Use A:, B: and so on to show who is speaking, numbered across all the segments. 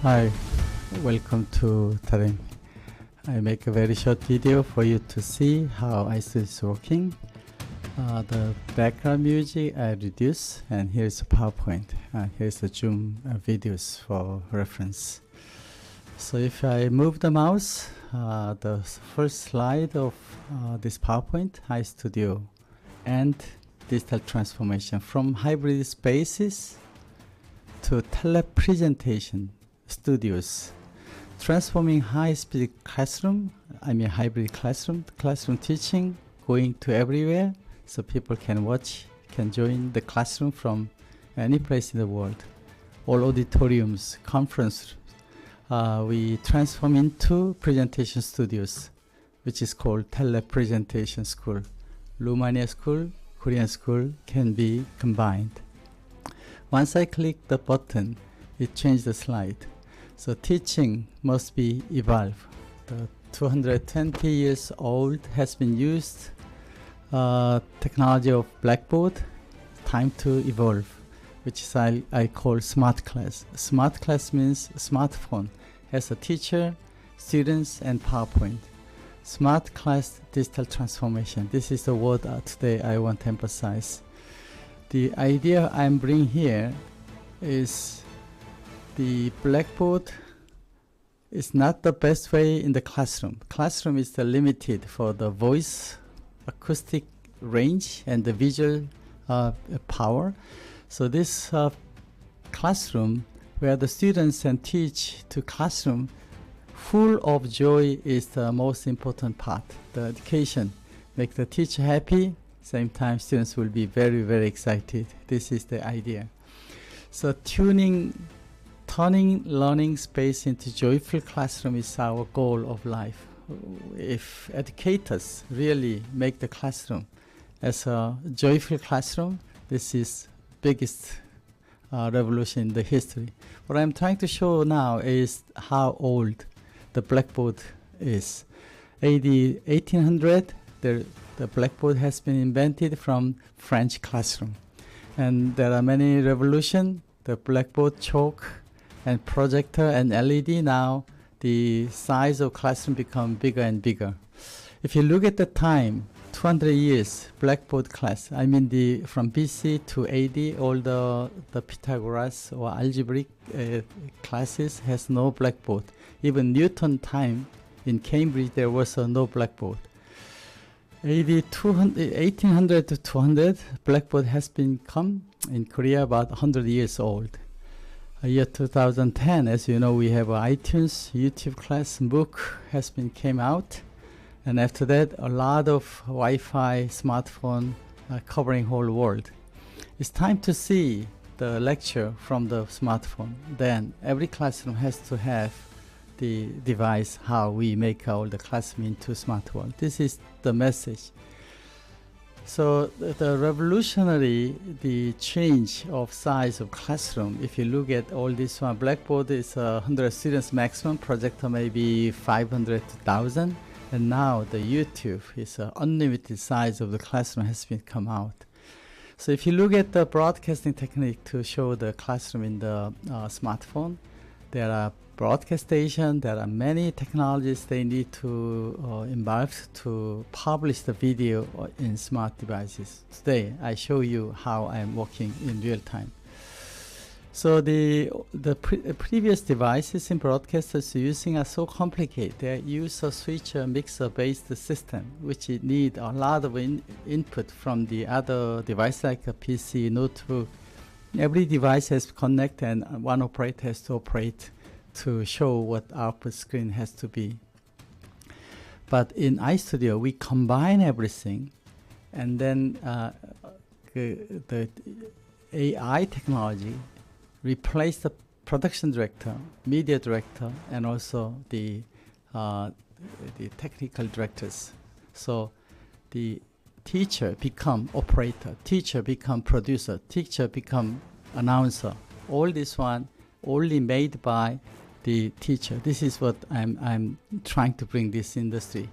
A: Hi, welcome to TelePresentation. I make a very short video for you to see how iStudio is working. The background music I reduce, and here's a PowerPoint. Here's the Zoom videos for reference. So if I move the mouse, the first slide of this PowerPoint, iStudio and digital transformation from hybrid spaces to TelePresentation Studios, transforming high-speed classroom, hybrid classroom teaching, going to everywhere, so people can watch, can join the classroom from any place in the world. All auditoriums, conference rooms, we transform into presentation studios, which is called TelePresentation School. Romania school, Korean school can be combined. Once I click the button, it changes the slide. So teaching must be evolved. The 220 years old has been used technology of Blackboard, time to evolve, which is I call smart class. Smart class means smartphone has a teacher, students, and PowerPoint. Smart class digital transformation. This is the word today I want to emphasize. The idea I'm bringing here is the Blackboard is not the best way in the classroom. Classroom is the limited for the voice, acoustic range, and the visual power. So this classroom where the students can teach to classroom full of joy is the most important part. The education make the teacher happy, same time students will be very, very excited. This is the idea. So turning learning space into joyful classroom is our goal of life. If educators really make the classroom as a joyful classroom, this is biggest revolution in the history. What I'm trying to show now is how old the Blackboard is. AD 1800, the Blackboard has been invented from French classroom. And there are many revolutions. The Blackboard, chalk, and projector and LED. Now the size of classroom become bigger and bigger. If you look at the time, 200 years Blackboard class, from BC to AD, all the Pythagoras or algebraic classes has no Blackboard. Even Newton time in Cambridge there was no Blackboard. AD 1800 to 200, Blackboard has been come in Korea about 100 years old. Year 2010, as you know, we have iTunes, YouTube class, book has been came out, and after that, a lot of Wi-Fi, smartphone covering whole world. It's time to see the lecture from the smartphone. Then every classroom has to have the device, how we make all the classroom into smart world. This is the message. So the revolutionary, the change of size of classroom, if you look at all this one, Blackboard is 100 students maximum, projector maybe 500 to 1,000, and now the YouTube is unlimited size of the classroom has been come out. So if you look at the broadcasting technique to show the classroom in the smartphone, there are broadcast station, there are many technologies they need to involve to publish the video in smart devices. Today I show you how I'm working in real time. So the previous devices in broadcasters using are so complicated. They use a switcher mixer based system which need a lot of input from the other device like a PC, notebook. Every device has connect and one operator has to operate to show what output screen has to be. But in iStudio, we combine everything, and then the AI technology replace the production director, media director, and also the technical directors. So the teacher become operator, teacher become producer, teacher become announcer. All this one only made by the teacher. This is what I'm trying to bring this industry.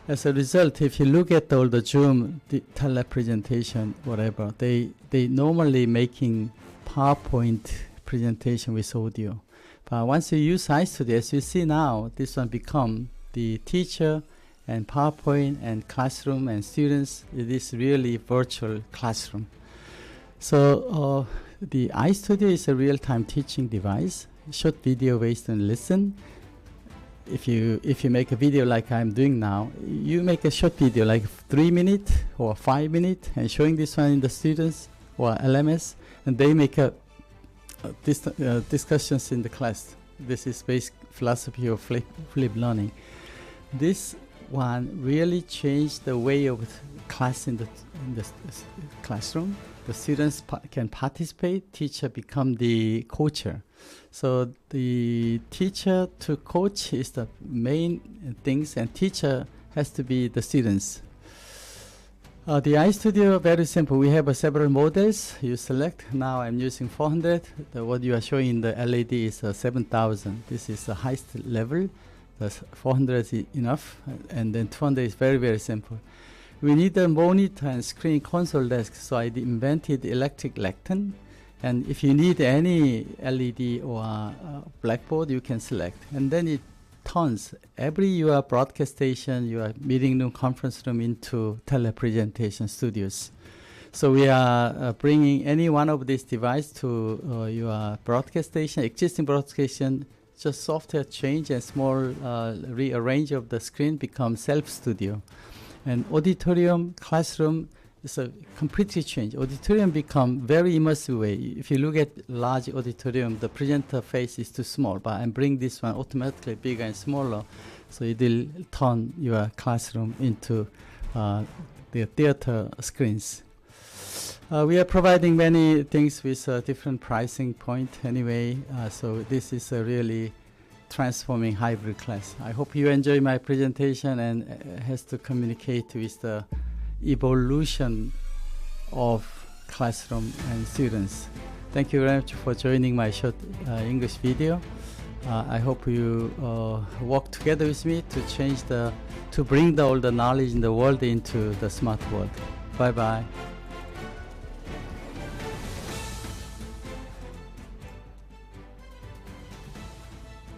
A: As a result, if you look at all the Zoom, the telepresentation, whatever, they normally making PowerPoint presentation with audio. But once you use iStudio, as you see now, this one become the teacher and PowerPoint and classroom and students. It is really virtual classroom. So the iStudio is a real-time teaching device. Short video based on listen. If you make a video like I'm doing now, you make a short video like 3 minutes or 5 minutes and showing this one in the students or LMS, and they make discussions in the class. This is basic philosophy of flip learning. This one really changed the way of class in the classroom. The students can participate, teacher become the coacher. So the teacher to coach is the main things, and teacher has to be the students. The iStudio, very simple. We have several models. You select. Now I'm using 400. What you are showing in the LED is 7,000. This is the highest level. The 400 is enough, and then 200 is very, very simple. We need a monitor and screen console desk, so I invented electric lectern. And if you need any LED or blackboard, you can select. And then it turns every your broadcast station, your meeting room, conference room into TelePresentation Studios. So we are bringing any one of these devices to your broadcast station, existing broadcast station. Just software change and small rearrange of the screen becomes self-studio. And auditorium, classroom is a completely changed. Auditorium become very immersive way. If you look at large auditorium, the presenter face is too small, but I bring this one automatically bigger and smaller, so it will turn your classroom into the theater screens. We are providing many things with different pricing point anyway, so this is a really transforming hybrid class. I hope you enjoy my presentation and has to communicate with the evolution of classroom and students. Thank you very much for joining my short English video. I hope you work together with me to bring all the knowledge in the world into the smart world. Bye bye.